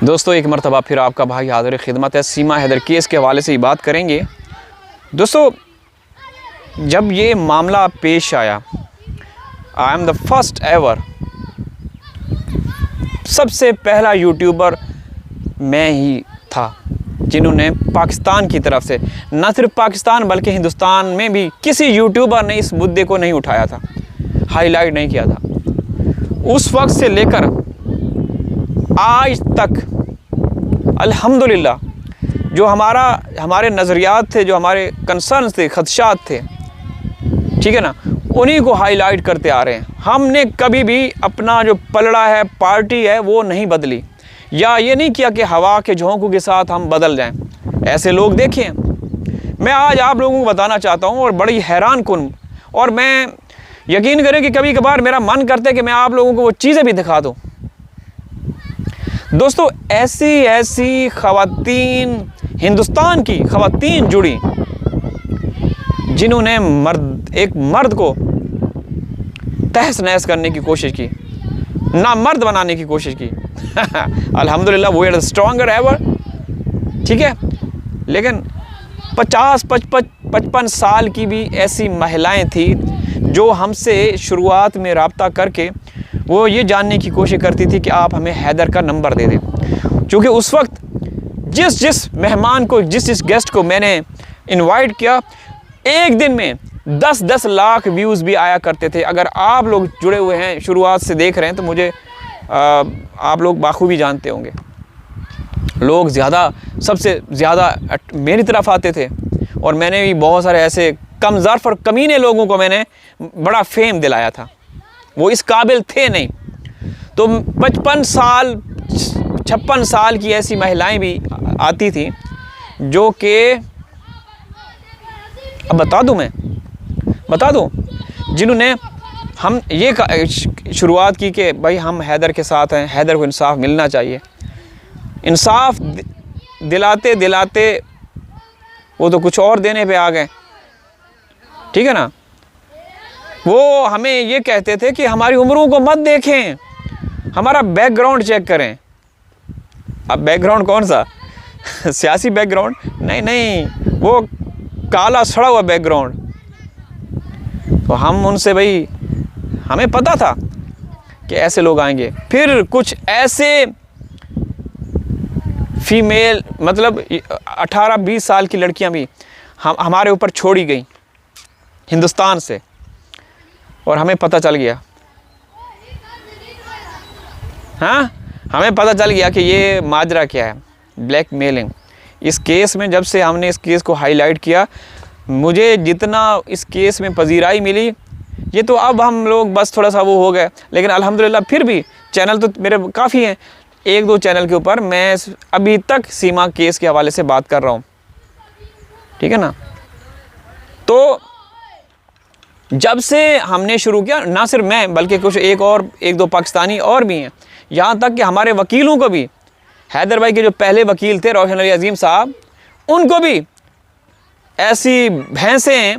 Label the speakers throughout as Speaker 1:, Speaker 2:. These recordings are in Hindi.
Speaker 1: दोस्तों एक मरतबा फिर आपका भाई हाज़िर खिदमत है। सीमा हैदर केस के हवाले से ही बात करेंगे। दोस्तों जब ये मामला पेश आया, I am the first ever, सबसे पहला यूट्यूबर मैं ही था जिन्होंने पाकिस्तान की तरफ से, न सिर्फ पाकिस्तान बल्कि हिंदुस्तान में भी किसी यूट्यूबर ने इस मुद्दे को नहीं उठाया था, हाईलाइट नहीं किया था। उस वक्त से लेकर आज तक अल्हम्दुलिल्लाह जो हमारे नज़रियात थे, जो हमारे कंसर्न्स थे, खदशात थे, ठीक है ना, उन्हीं को हाईलाइट करते आ रहे हैं। हमने कभी भी अपना जो पलड़ा है, पार्टी है, वो नहीं बदली, या ये नहीं किया कि हवा के झोंकों के साथ हम बदल जाएं। ऐसे लोग देखें, मैं आज आप लोगों को बताना चाहता हूँ और बड़ी हैरान कुन, और मैं यकीन करें कि कभी कभार मेरा मन करता है कि मैं आप लोगों को वो चीज़ें भी दिखा दूँ। दोस्तों ऐसी ख़वातीन, हिंदुस्तान की ख़वातीन जुड़ी जिन्होंने एक मर्द को तहस नहस करने की कोशिश की, ना मर्द बनाने की कोशिश की। अल्हम्दुलिल्लाह वी आर स्ट्रॉन्गर एवर, ठीक है। लेकिन 50-55 साल की भी ऐसी महिलाएं थी जो हमसे शुरुआत में रब्ता करके वो ये जानने की कोशिश करती थी कि आप हमें हैदर का नंबर दे दें, क्योंकि उस वक्त जिस मेहमान को, जिस गेस्ट को मैंने इनवाइट किया, एक दिन में 10-10 लाख व्यूज़ भी आया करते थे। अगर आप लोग जुड़े हुए हैं, शुरुआत से देख रहे हैं, तो मुझे आप लोग बाखूबी जानते होंगे, लोग सबसे ज़्यादा मेरी तरफ आते थे, और मैंने भी बहुत सारे ऐसे कम ज़र्फ़ और कमीने लोगों को मैंने बड़ा फेम दिलाया था, वो इस काबिल थे नहीं। तो 56 साल की ऐसी महिलाएं भी आती थी जो कि, अब बता दूं, जिन्होंने हम ये शुरुआत की कि भाई हम हैदर के साथ हैं, हैदर को इंसाफ मिलना चाहिए। इंसाफ दिलाते दिलाते वो तो कुछ और देने पे आ गए, ठीक है ना। वो हमें ये कहते थे कि हमारी उम्रों को मत देखें, हमारा बैकग्राउंड चेक करें। अब बैकग्राउंड कौन सा? सियासी बैकग्राउंड? नहीं, वो काला सड़ा हुआ बैकग्राउंड। तो हम उनसे, भाई हमें पता था कि ऐसे लोग आएंगे। फिर कुछ ऐसे फीमेल, मतलब 18-20 साल की लड़कियां भी हमारे ऊपर छोड़ी गई हिंदुस्तान से, और हमें पता चल गया, हाँ, हमें पता चल गया कि ये माजरा क्या है, ब्लैकमेलिंग। इस केस में जब से हमने इस केस को हाईलाइट किया, मुझे जितना इस केस में पजीराई मिली, ये तो अब हम लोग बस थोड़ा सा वो हो गए, लेकिन अल्हम्दुलिल्लाह फिर भी चैनल तो मेरे काफ़ी हैं, 1-2 चैनल के ऊपर मैं अभी तक सीमा केस के हवाले से बात कर रहा हूँ, ठीक है ना। तो जब से हमने शुरू किया, ना सिर्फ मैं बल्कि कुछ 1-2 पाकिस्तानी और भी हैं, यहाँ तक कि हमारे वकीलों को भी, हैदर भाई के जो पहले वकील थे रोशन अली अजीम साहब, उनको भी ऐसी भैंसें,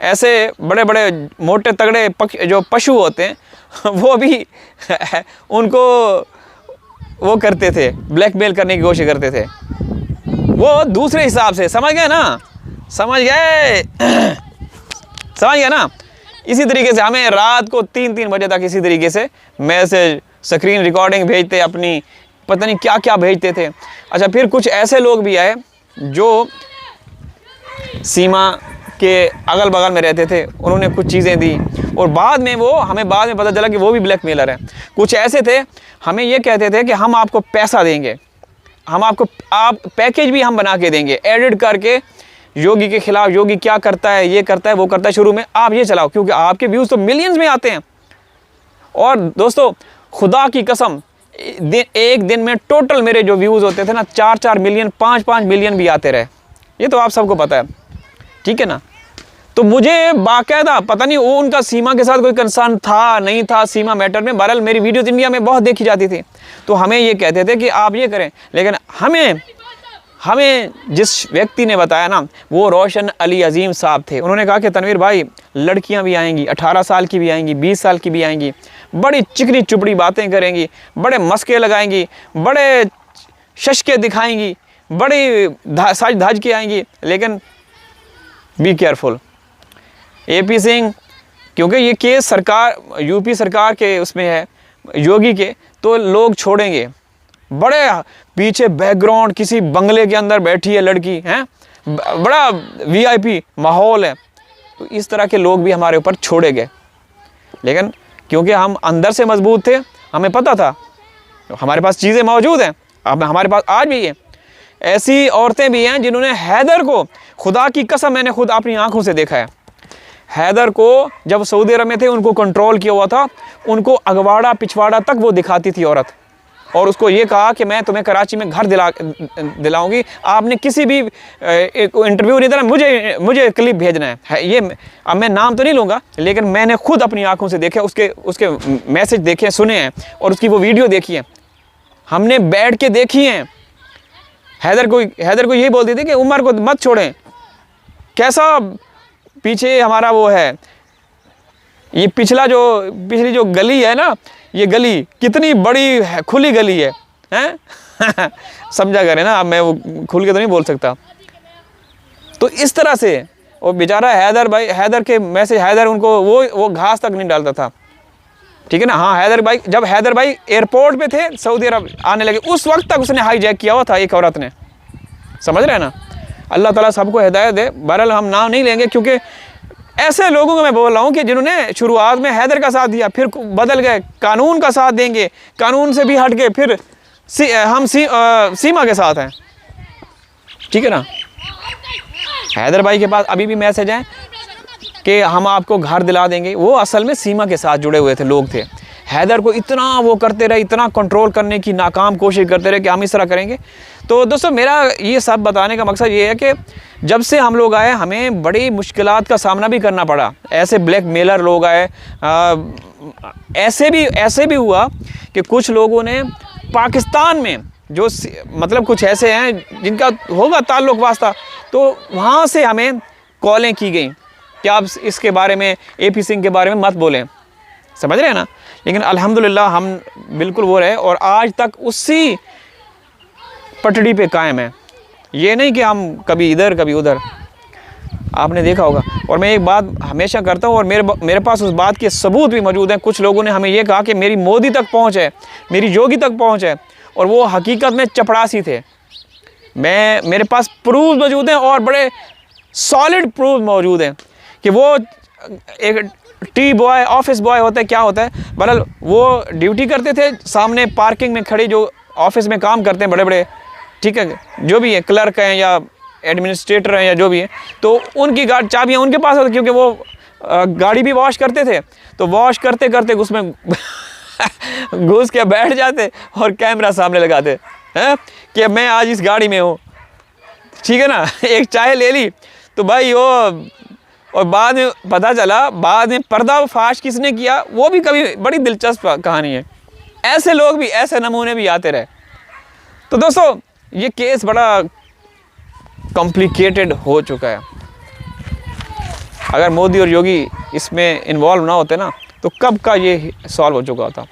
Speaker 1: ऐसे बड़े बड़े मोटे तगड़े जो पशु होते हैं, वो भी उनको वो करते थे, ब्लैकमेल करने की कोशिश करते थे। वो दूसरे हिसाब से, समझ गए ना, समझ गए ना। इसी तरीके से हमें रात को 3-3 बजे तक इसी तरीके से मैसेज, स्क्रीन रिकॉर्डिंग भेजते, अपनी पता नहीं क्या क्या भेजते थे। अच्छा, फिर कुछ ऐसे लोग भी आए जो सीमा के अगल बगल में रहते थे, उन्होंने कुछ चीज़ें दी, और बाद में हमें पता चला कि वो भी ब्लैकमेलर हैं। कुछ ऐसे थे, हमें ये कहते थे कि हम आपको पैसा देंगे, आप पैकेज भी हम बना के देंगे, एडिट करके योगी के खिलाफ, योगी क्या करता है, ये करता है, वो करता है, शुरू में आप ये चलाओ, क्योंकि आपके व्यूज़ तो मिलियंस में आते हैं। और दोस्तों खुदा की कसम, एक दिन में टोटल मेरे जो व्यूज़ होते थे ना, 4-4 मिलियन, 5-5 मिलियन भी आते रहे, ये तो आप सबको पता है, ठीक है ना। तो मुझे बाकायदा पता नहीं वो उनका सीमा के साथ कोई कंसर्न था नहीं था सीमा मैटर में। बहरहाल मेरी वीडियोज़ इंडिया में बहुत देखी जाती थी, तो हमें ये कहते थे कि आप ये करें, लेकिन हमें जिस व्यक्ति ने बताया ना, वो रोशन अली अजीम साहब थे। उन्होंने कहा कि तनवीर भाई, लड़कियां भी आएंगी, 18 साल की भी आएंगी, 20 साल की भी आएंगी, बड़ी चिकनी चुपड़ी बातें करेंगी, बड़े मस्के लगाएंगी, बड़े शशके दिखाएंगी, बड़ी साज धाज के आएंगी। लेकिन बी केयरफुल AP सिंह, क्योंकि ये केस सरकार यूपी सरकार के उसमें है, योगी के, तो लोग छोड़ेंगे। बड़े पीछे बैकग्राउंड किसी बंगले के अंदर बैठी है लड़की, हैं, बड़ा VIP माहौल है, तो इस तरह के लोग भी हमारे ऊपर छोड़े गए। लेकिन क्योंकि हम अंदर से मजबूत थे, हमें पता था, हमारे पास चीज़ें मौजूद हैं, अब हमारे पास आज भी है। ऐसी औरतें भी हैं जिन्होंने हैदर को, खुदा की कसम मैंने खुद अपनी आंखों से देखा है, हैदर को जब सऊदी अरब में थे उनको कंट्रोल किया हुआ था, उनको अगवाड़ा पिछवाड़ा तक वो दिखाती थी औरत, और उसको ये कहा कि मैं तुम्हें कराची में घर दिलाऊंगी, आपने किसी भी इंटरव्यू नहीं देना, मुझे क्लिप भेजना है। ये अब मैं नाम तो नहीं लूँगा, लेकिन मैंने खुद अपनी आंखों से देखा, उसके मैसेज देखे, सुने हैं, और उसकी वो वीडियो देखी है, हमने बैठ के देखी हैं। हैदर को यही बोलती थी कि उमर को मत छोड़ें। कैसा पीछे हमारा वो है, ये पिछली जो गली है ना, ये गली कितनी बड़ी है, खुली गली है, हैं? समझा करें ना, अब मैं वो खुल के तो नहीं बोल सकता। तो इस तरह से वो बेचारा हैदर के मैसेज, हैदर उनको वो घास तक नहीं डालता था, ठीक है ना। हाँ, जब हैदर भाई एयरपोर्ट पे थे, सऊदी अरब आने लगे, उस वक्त तक उसने हाईजैक किया हुआ था एक औरत ने, समझ रहे हैं ना। अल्लाह ताला सबको हिदायत दे। बहरहाल हम नाम नहीं लेंगे, क्योंकि ऐसे लोगों को मैं बोल रहा हूँ कि जिन्होंने शुरुआत में हैदर का साथ दिया, फिर बदल गए, कानून का साथ देंगे, कानून से भी हट गए, फिर हम सीमा के साथ हैं, ठीक है ना। हैदर भाई के पास अभी भी मैसेज हैं कि हम आपको घर दिला देंगे, वो असल में सीमा के साथ जुड़े हुए थे लोग थे। हैदर को इतना वो करते रहे, इतना कंट्रोल करने की नाकाम कोशिश करते रहे कि हम इस तरह करेंगे। तो दोस्तों, मेरा ये सब बताने का मकसद ये है कि जब से हम लोग आए, हमें बड़ी मुश्किलात का सामना भी करना पड़ा। ऐसे ब्लैक मेलर लोग आए, ऐसे भी हुआ कि कुछ लोगों ने पाकिस्तान में, जो मतलब कुछ ऐसे हैं जिनका होगा ताल्लुक़ वास्ता, तो वहाँ से हमें कॉलें की गई कि आप इसके बारे में, AP सिंह के बारे में मत बोलें, समझ रहे हैं ना। लेकिन अल्हम्दुलिल्लाह हम बिल्कुल वो रहे, और आज तक उसी पटड़ी पे कायम है। ये नहीं कि हम कभी इधर कभी उधर, आपने देखा होगा। और मैं एक बात हमेशा करता हूँ, और मेरे पास उस बात के सबूत भी मौजूद हैं। कुछ लोगों ने हमें ये कहा कि मेरी मोदी तक पहुँच है, मेरी योगी तक पहुँच है, और वो हकीकत में चपड़ासी थे। मेरे पास प्रूफ मौजूद हैं, और बड़े सॉलिड प्रूफ मौजूद हैं कि वो एक टी बॉय, ऑफिस बॉय होता है, क्या होता है, बहरहाल वो ड्यूटी करते थे सामने पार्किंग में खड़े, जो ऑफिस में काम करते हैं बड़े बड़े, ठीक है, जो भी है, क्लर्क हैं या एडमिनिस्ट्रेटर हैं या जो भी है, तो उनकी चाबियाँ उनके पास होती, क्योंकि वो गाड़ी भी वॉश करते थे। तो वॉश करते करते उसमें घुस के बैठ जाते और कैमरा सामने लगाते हैं कि मैं आज इस गाड़ी में हूँ, ठीक है ना। एक चाय ले ली तो भाई वो, और बाद में पता चला, बाद में पर्दा फाश किसने किया, वो भी कभी बड़ी दिलचस्प कहानी है। ऐसे लोग भी, ऐसे नमूने भी आते रहे। तो दोस्तों, ये केस बड़ा कॉम्प्लिकेटेड हो चुका है। अगर मोदी और योगी इसमें इन्वॉल्व ना होते ना, तो कब का ये सॉल्व हो चुका होता।